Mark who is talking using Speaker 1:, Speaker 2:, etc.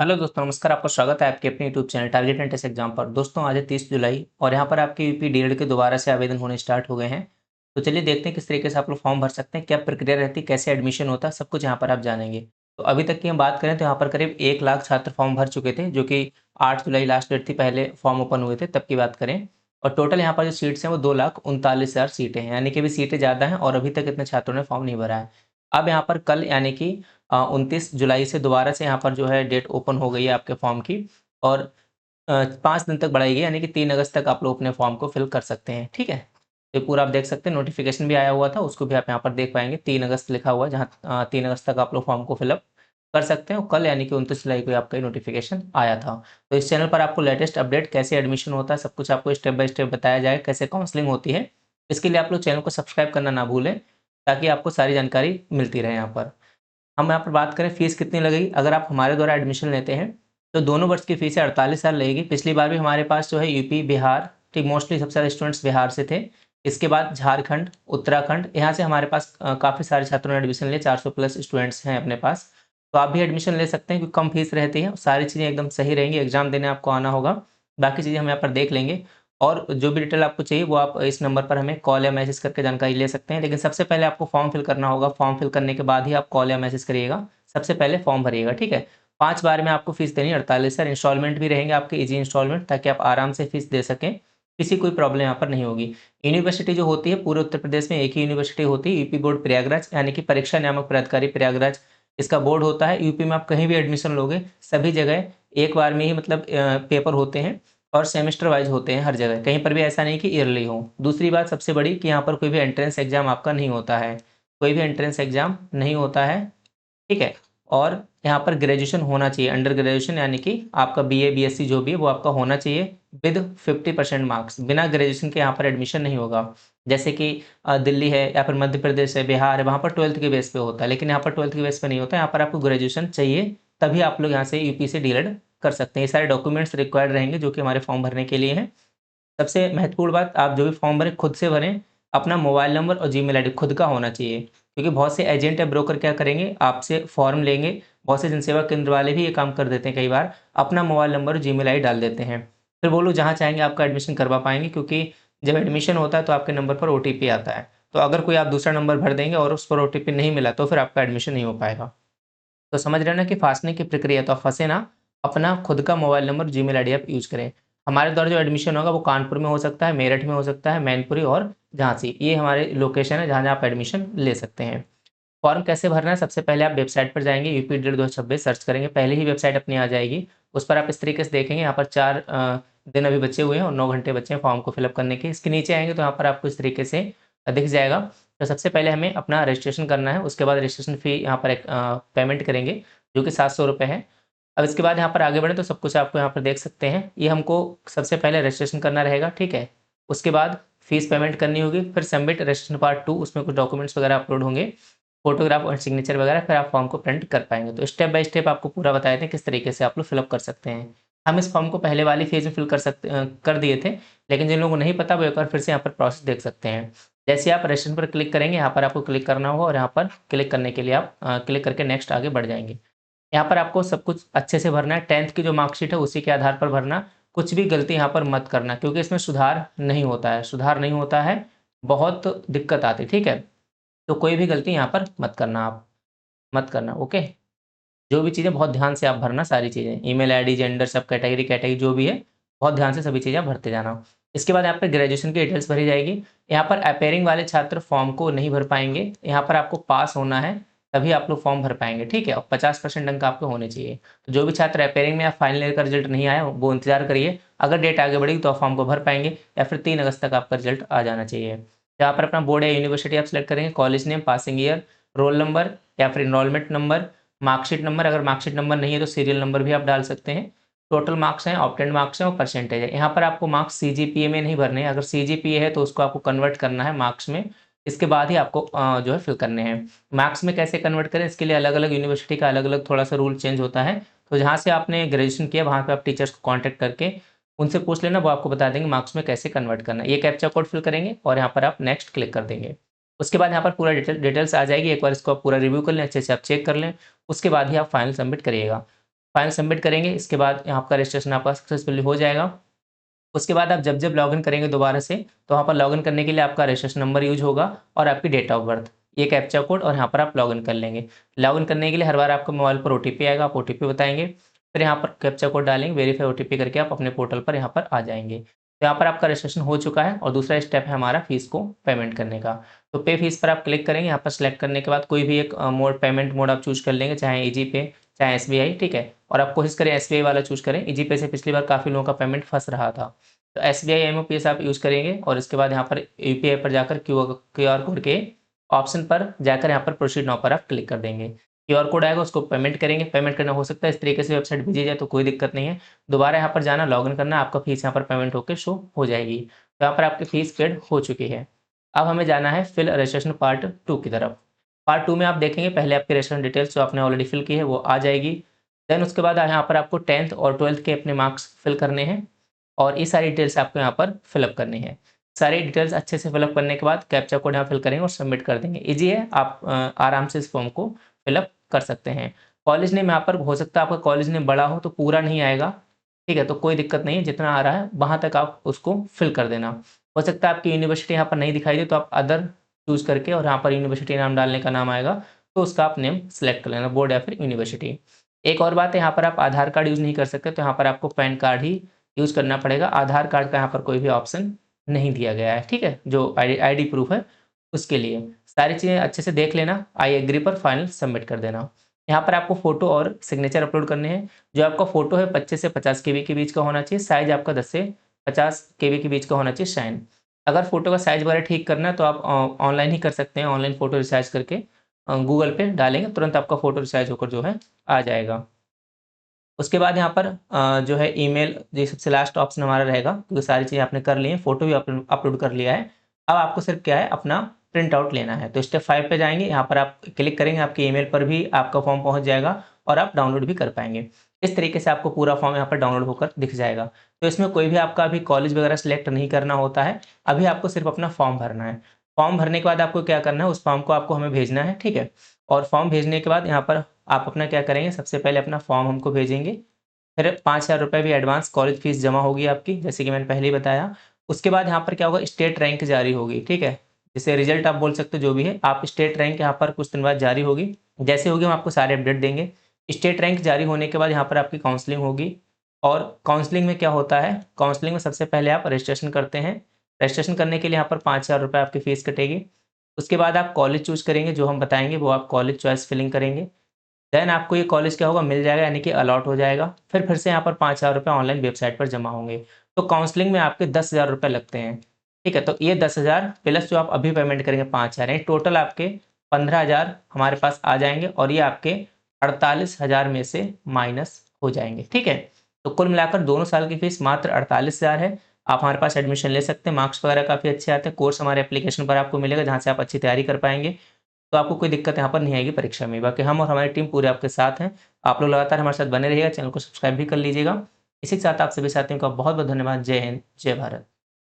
Speaker 1: Hello दोस्तों, नमस्कार। आपका स्वागत है आपके अपने YouTube channel target and test exam पर। दोस्तों आज है 30 जुलाई और यहाँ पर आपके यूपी डीएड के दोबारा से आवेदन होने स्टार्ट हो गए हैं। तो चलिए देखते हैं किस तरीके से आप लोग फॉर्म भर सकते हैं, क्या प्रक्रिया रहती है, कैसे एडमिशन होता है, सब कुछ यहाँ पर आप जानेंगे। तो अभी तक की हम बात करें तो यहाँ पर करीब 1 लाख छात्र फॉर्म भर चुके थे, जो कि 8 जुलाई लास्ट डेट थी, पहले फॉर्म ओपन हुए थे तब की बात करें। और टोटल यहाँ पर जो सीट्स हैं वो 2,39,000 सीटें हैं, यानी कि भी सीटें ज़्यादा हैं और अभी तक इतने छात्रों ने फॉर्म नहीं भरा है। अब यहाँ पर कल यानी कि 29 जुलाई से दोबारा से यहाँ पर जो है डेट ओपन हो गई है आपके फॉर्म की। और 5 दिन तक बढ़ाई गई, यानी कि 3 अगस्त तक आप लोग अपने फॉर्म को फिल कर सकते हैं। ठीक है, तो पूरा आप देख सकते हैं, नोटिफिकेशन भी आया हुआ था, उसको भी आप यहाँ पर देख पाएंगे। 3 अगस्त लिखा हुआ है, जहाँ 3 अगस्त तक आप लोग फॉर्म को फिलअप कर सकते हैं। और कल यानी कि 29 जुलाई को आपका नोटिफिकेशन आया था। तो इस चैनल पर आपको लेटेस्ट अपडेट, कैसे एडमिशन होता है, सब कुछ आपको स्टेप बाय स्टेप बताया जाएगा, कैसे काउंसलिंग होती है। इसके लिए आप लोग चैनल को सब्सक्राइब करना ना भूलें, ताकि आपको सारी जानकारी मिलती रहे यहाँ पर। हम यहाँ पर बात करें फीस कितनी लगेगी। अगर आप हमारे द्वारा एडमिशन लेते हैं तो दोनों वर्ष की फीस 48,000 लगेगी। पिछली बार भी हमारे पास जो है यूपी, बिहार, ठीक, मोस्टली सबसे ज़्यादा स्टूडेंट्स बिहार से थे। इसके बाद झारखंड, उत्तराखंड, यहाँ से हमारे पास काफ़ी सारे छात्रों ने एडमिशन लिया। 400 प्लस स्टूडेंट्स हैं अपने पास। तो आप भी एडमिशन ले सकते हैं, क्योंकि कम फीस रहती है, सारी चीज़ें एकदम सही रहेंगी। एग्जाम देने आपको आना होगा, बाकी चीज़ें हम यहाँ पर देख लेंगे। और जो भी डिटेल आपको चाहिए वो आप इस नंबर पर हमें कॉल या मैसेज करके जानकारी ले सकते हैं। लेकिन सबसे पहले आपको फॉर्म फिल करना होगा। फॉर्म फिल करने के बाद ही आप कॉल या मैसेज करिएगा, सबसे पहले फॉर्म भरिएगा। ठीक है, 5 बार में आपको फीस देनी 48,000। इंस्टॉलमेंट भी रहेंगे आपके, इजी इंस्टॉलमेंट, ताकि आप आराम से फीस दे सकें, किसी कोई प्रॉब्लम यहाँ पर नहीं होगी। यूनिवर्सिटी जो होती है पूरे उत्तर प्रदेश में एक ही यूनिवर्सिटी होती है, यूपी बोर्ड प्रयागराज, यानी कि परीक्षा नियामक प्राधिकारी प्रयागराज इसका बोर्ड होता है। यूपी में आप कहीं भी एडमिशन लोगे, सभी जगह एक बार में ही मतलब पेपर होते हैं, और सेमेस्टर वाइज होते हैं हर जगह, कहीं पर भी ऐसा नहीं कि ईयरली हो। दूसरी बात सबसे बड़ी, कि यहाँ पर कोई भी एंट्रेंस एग्जाम आपका नहीं होता है, कोई भी एंट्रेंस एग्जाम नहीं होता है। ठीक है, और यहाँ पर ग्रेजुएशन होना चाहिए, अंडर ग्रेजुएशन, यानी कि आपका बीए बीएससी जो भी है वो आपका होना चाहिए विद 50% मार्क्स। बिना ग्रेजुएशन के यहाँ पर एडमिशन नहीं होगा। जैसे कि दिल्ली है या फिर मध्य प्रदेश है, बिहार है, वहाँ पर 12th के बेस पे होता है, लेकिन यहाँ पर 12th के बेस पे नहीं होता। यहाँ पर आपको ग्रेजुएशन चाहिए, तभी आप लोग यहाँ से यूपी से डीएलएड कर सकते हैं। ये सारे डॉक्यूमेंट्स रिक्वायर्ड रहेंगे जो कि हमारे फॉर्म भरने के लिए हैं। सबसे महत्वपूर्ण बात, आप जो भी फॉर्म भरें खुद से भरें। अपना मोबाइल नंबर और जीमेल आईडी खुद का होना चाहिए, क्योंकि बहुत से एजेंट या ब्रोकर क्या करेंगे, आपसे फॉर्म लेंगे। बहुत से जनसेवा केंद्र वाले भी ये काम कर देते हैं, कई बार अपना मोबाइल नंबर और जीमेल आईडी डाल देते हैं। फिर वो लोग जहाँ चाहेंगे आपका एडमिशन करवा पाएंगे, क्योंकि जब एडमिशन होता है तो आपके नंबर पर ओटीपी आता है। तो अगर कोई आप दूसरा नंबर भर देंगे और उस पर ओटीपी नहीं मिला, तो फिर आपका एडमिशन नहीं हो पाएगा। तो समझ रहे हैं ना कि फांसने की प्रक्रिया, तो आप फंसे ना। अपना खुद का मोबाइल नंबर, जीमेल आईडी आप यूज करें। हमारे द्वारा जो एडमिशन होगा वो कानपुर में हो सकता है, मेरठ में हो सकता है, मैनपुरी और झांसी, ये हमारे लोकेशन है जहाँ जहाँ आप एडमिशन ले सकते हैं। फॉर्म कैसे भरना है, सबसे पहले आप वेबसाइट पर जाएंगे, यूपी डेट 2026 सर्च करेंगे, पहले ही वेबसाइट अपनी आ जाएगी। उस पर आप इस तरीके से देखेंगे, यहाँ पर 4 दिन अभी बचे हुए हैं और 9 घंटे बचे हैं फॉर्म को फिलअप करने के। इसके नीचे आएंगे तो यहाँ पर आपको इस तरीके से दिख जाएगा। तो सबसे पहले हमें अपना रजिस्ट्रेशन करना है, उसके बाद रजिस्ट्रेशन फ़ी यहाँ पर एक पेमेंट करेंगे, जो कि 700 रुपये है। अब इसके बाद यहाँ पर आगे बढ़ें तो सब कुछ आपको यहाँ पर देख सकते हैं। ये हमको सबसे पहले रजिस्ट्रेशन करना रहेगा, ठीक है। उसके बाद फीस पेमेंट करनी होगी, फिर सबमिट रजिस्ट्रेशन पार्ट 2, उसमें कुछ डॉक्यूमेंट्स वगैरह अपलोड होंगे, फोटोग्राफ और सिग्नेचर वगैरह, फिर आप फॉर्म को प्रिंट कर पाएंगे। तो स्टेप बाय स्टेप आपको पूरा बताए थे किस तरीके से आप लोग फिलअप कर सकते हैं। हम इस फॉर्म को पहले वाली फेज में फिल कर दिए थे, लेकिन जिन लोगों को नहीं पता वो एक बार फिर से यहाँ पर प्रोसेस देख सकते हैं। जैसे आप रजिस्ट्रेशन पर क्लिक करेंगे, यहाँ पर आपको क्लिक करना होगा, और यहाँ पर क्लिक करने के लिए आप क्लिक करके नेक्स्ट आगे बढ़ जाएंगे। यहाँ पर आपको सब कुछ अच्छे से भरना है, 10th की जो मार्कशीट है उसी के आधार पर भरना। कुछ भी गलती यहाँ पर मत करना, क्योंकि इसमें सुधार नहीं होता है, सुधार नहीं होता है, बहुत दिक्कत आती है। ठीक है, तो कोई भी गलती यहाँ पर मत करना, आप मत करना, ओके। जो भी चीज़ें बहुत ध्यान से आप भरना, सारी चीज़ें, ईमेल आईडी, जेंडर, सब कैटेगरी कैटेगरी जो भी है, बहुत ध्यान से सभी चीज़ें आप भरते जाना। इसके बाद यहाँ पर ग्रेजुएशन की डिटेल्स भरी जाएगी। यहाँ पर अपेयरिंग वाले छात्र फॉर्म को नहीं भर पाएंगे, यहाँ पर आपको पास होना है, तभी आप लोग फॉर्म भर पाएंगे। ठीक है, और 50% अंक आपके होने चाहिए। तो जो भी छात्र अपेयरिंग में या फाइनल ईयर का रिजल्ट नहीं आया वो इंतजार करिए, अगर डेट आगे बढ़ेगी तो आप फॉर्म को भर पाएंगे, या फिर 3 अगस्त तक आपका रिजल्ट आ जाना चाहिए। यहाँ पर अपना बोर्ड या यूनिवर्सिटी आप सेलेक्ट करेंगे, college name, passing year, roll number या फिर इनरोलमेंट नंबर, मार्कशीट नंबर, अगर मार्कशीट नंबर नहीं है तो सीरियल नंबर भी आप डाल सकते हैं। टोटल मार्क्स हैं, ऑब्टेन्ड मार्क्स हैं और परसेंटेज है। यहाँ पर आपको मार्क्स सीजीपीए में नहीं भरने हैं, अगर सीजीपीए है तो उसको आपको कन्वर्ट करना है मार्क्स में, इसके बाद ही आपको जो है फिल करने हैं। मार्क्स में कैसे कन्वर्ट करें, इसके लिए अलग अलग यूनिवर्सिटी का अलग अलग थोड़ा सा रूल चेंज होता है। तो जहाँ से आपने ग्रेजुएशन किया वहाँ पर आप टीचर्स को कॉन्टैक्ट करके उनसे पूछ लेना, वो आपको बता देंगे मार्क्स में कैसे कन्वर्ट करना है। ये कैप्चा कोड फिल करेंगे और यहाँ पर आप नेक्स्ट क्लिक कर देंगे। उसके बाद यहाँ पर पूरा डिटेल्स आ जाएगी, एक बार इसको आप पूरा रिव्यू कर लें, अच्छे से आप चेक कर लें, उसके बाद ही आप फाइनल सबमिट करिएगा। फाइनल सबमिट करेंगे, इसके बाद यहाँ आपका रजिस्ट्रेशन आपका सक्सेसफुली हो जाएगा। उसके बाद आप जब लॉगिन करेंगे दोबारा से, तो वहाँ पर लॉगिन करने के लिए आपका रजिस्ट्रेशन नंबर यूज होगा और आपकी डेट ऑफ बर्थ, ये कैप्चा कोड, और यहाँ पर आप लॉगिन कर लेंगे। लॉगिन करने के लिए हर बार आपके मोबाइल पर ओटीपी आएगा, आप ओटीपी बताएंगे, फिर यहाँ पर कैप्चा कोड डालेंगे, वेरीफाई ओटीपी करके आप अपने पोर्टल पर यहाँ पर आ जाएंगे। तो यहाँ पर आपका रजिस्ट्रेशन हो चुका है और दूसरा स्टेप है हमारा फीस को पेमेंट करने का। तो पे फीस पर आप क्लिक करेंगे, यहाँ पर सेलेक्ट करने के बाद कोई भी एक पेमेंट मोड आप चूज कर लेंगे, चाहे ईजी पे चाहे एसबीआई, ठीक है। और आप कोशिश करें एसबीआई वाला चूज करें, ईजी पे से पिछली बार काफ़ी लोगों का पेमेंट फंस रहा था। तो एसबीआई एमओपीएस आप यूज़ करेंगे और इसके बाद यहाँ पर यूपीआई पर जाकर क्यूआर कोड के ऑप्शन पर जाकर यहाँ पर प्रोसीड नाउ पर आप क्लिक कर देंगे। क्यूआर कोड आएगा, उसको पेमेंट करेंगे। पेमेंट करना हो सकता है इस तरीके से वेबसाइट भेजी जाए तो कोई दिक्कत नहीं है, दोबारा यहाँ पर जाना, लॉगिन करना, आपका फीस यहाँ पर पेमेंट होकर शो हो जाएगी। तो यहाँ पर आपकी फीस पेड हो चुकी है। अब हमें जाना है फिल रजिस्ट्रेशन पार्ट 2 की तरफ। पार्ट 2 में आप देखेंगे पहले आपकी रजिस्ट्रेशन डिटेल्स जो आपने ऑलरेडी फिल की है वो आ जाएगी। देन उसके बाद यहाँ पर आपको 10th और 12th के अपने मार्क्स फिल करने हैं और ये सारी डिटेल्स आपको यहाँ पर फिलअप करनी है। सारी डिटेल्स अच्छे से फिलअप करने के बाद कैप्चा कोड यहाँ फिल करेंगे और सबमिट कर देंगे। ईजी है, आप आराम से इस फॉर्म को फिलअप कर सकते हैं। कॉलेज नेम यहाँ पर हो सकता है आपका कॉलेज नेम बड़ा हो तो पूरा नहीं आएगा, ठीक है, तो कोई दिक्कत नहीं है, जितना आ रहा है वहाँ तक आप उसको फिल कर देना। हो सकता है आपकी यूनिवर्सिटी यहाँ पर नहीं दिखाई दे तो आप अदर चूज़ करके और यहाँ पर यूनिवर्सिटी नाम डालने का नाम आएगा तो उसका आप नेम सेलेक्ट कर लेना, बोर्ड या फिर यूनिवर्सिटी। एक और बात है, यहाँ पर आप आधार कार्ड यूज़ नहीं कर सकते, तो यहाँ पर आपको पैन कार्ड ही यूज़ करना पड़ेगा। आधार कार्ड का यहाँ पर कोई भी ऑप्शन नहीं दिया गया है, ठीक है, जो आईडी प्रूफ है उसके लिए। सारी चीज़ें अच्छे से देख लेना, आई एग्री पर फाइनल सबमिट कर देना। यहाँ पर आपको फ़ोटो और सिग्नेचर अपलोड करने हैं। जो आपका फ़ोटो है 25 से 50 केबी के बीच का होना चाहिए, साइज़ आपका 10 से 50 केबी के बीच का होना चाहिए शाइन। अगर फ़ोटो का साइज़ वगैरह ठीक करना है तो आप ऑनलाइन ही कर सकते हैं, ऑनलाइन फ़ोटो रिसाइज करके गूगल पे डालेंगे, तुरंत आपका फ़ोटो रिसाइज होकर जो है आ जाएगा। उसके बाद यहाँ पर जो है ईमेल, ये सबसे लास्ट ऑप्शन हमारा रहेगा क्योंकि सारी चीज़ें आपने कर ली हैं, फ़ोटो भी अपलोड कर लिया है। अब आपको सिर्फ क्या है, अपना प्रिंट आउट लेना है। तो स्टेप 5 पे जाएँगे, यहाँ पर आप क्लिक करेंगे, आपके ईमेल पर भी आपका फॉर्म पहुँच जाएगा और आप डाउनलोड भी कर पाएँगे। इस तरीके से आपको पूरा फॉर्म यहाँ पर डाउनलोड होकर दिख जाएगा। तो इसमें कोई भी आपका अभी कॉलेज वगैरह सेलेक्ट नहीं करना होता है, अभी आपको सिर्फ अपना फॉर्म भरना है। फॉर्म भरने के बाद आपको क्या करना है, उस फॉर्म को आपको हमें भेजना है, ठीक है। और फॉर्म भेजने के बाद यहाँ पर आप अपना क्या करेंगे, सबसे पहले अपना फॉर्म हमको भेजेंगे, फिर 5,000 रुपये भी एडवांस कॉलेज फीस जमा होगी आपकी, जैसे कि मैंने पहले ही बताया। उसके बाद यहाँ पर क्या होगा, स्टेट रैंक जारी होगी, ठीक है, जैसे रिजल्ट आप बोल सकते हो जो भी है, आप स्टेट रैंक यहाँ पर कुछ दिन बाद जारी होगी। जैसे होगी हम आपको सारे अपडेट देंगे। स्टेट रैंक जारी होने के बाद यहाँ पर आपकी काउंसलिंग होगी और काउंसलिंग में क्या होता है, काउंसलिंग में सबसे पहले आप रजिस्ट्रेशन करते हैं। रजिस्ट्रेशन करने के लिए यहाँ पर 5,000 रुपये आपकी फ़ीस कटेगी। उसके बाद आप कॉलेज चूज़ करेंगे, जो हम बताएँगे वो आप कॉलेज चॉइस फिलिंग करेंगे। देन आपको ये कॉलेज क्या होगा, मिल जाएगा, यानी कि अलॉट हो जाएगा। फिर से यहाँ पर 5,000 रुपये ऑनलाइन वेबसाइट पर जमा होंगे। तो काउंसलिंग में आपके 10,000 रुपये लगते हैं, ठीक है। तो ये 10,000 प्लस जो आप अभी पेमेंट करेंगे 5,000, यानी टोटल आपके 15,000 हमारे पास आ जाएँगे और ये आपके 48,000 में से माइनस हो जाएँगे, ठीक है। तो कुल मिलाकर दोनों साल की फ़ीस मात्र 48,000 है। आप हमारे पास एडमिशन ले सकते हैं, मार्क्स वगैरह काफ़ी अच्छे आते हैं। कोर्स हमारे एप्लीकेशन पर आपको मिलेगा जहाँ से आप अच्छी तैयारी कर पाएँगे। तो आपको कोई दिक्कत यहाँ पर नहीं आएगी परीक्षा में। बाकी हम और हमारी टीम पूरे आपके साथ हैं। आप लोग लगातार हमारे साथ बने रहिएगा, चैनल को सब्सक्राइब भी कर लीजिएगा। इसी के साथ आप सभी साथियों का बहुत-बहुत धन्यवाद। जय हिंद, जय भारत।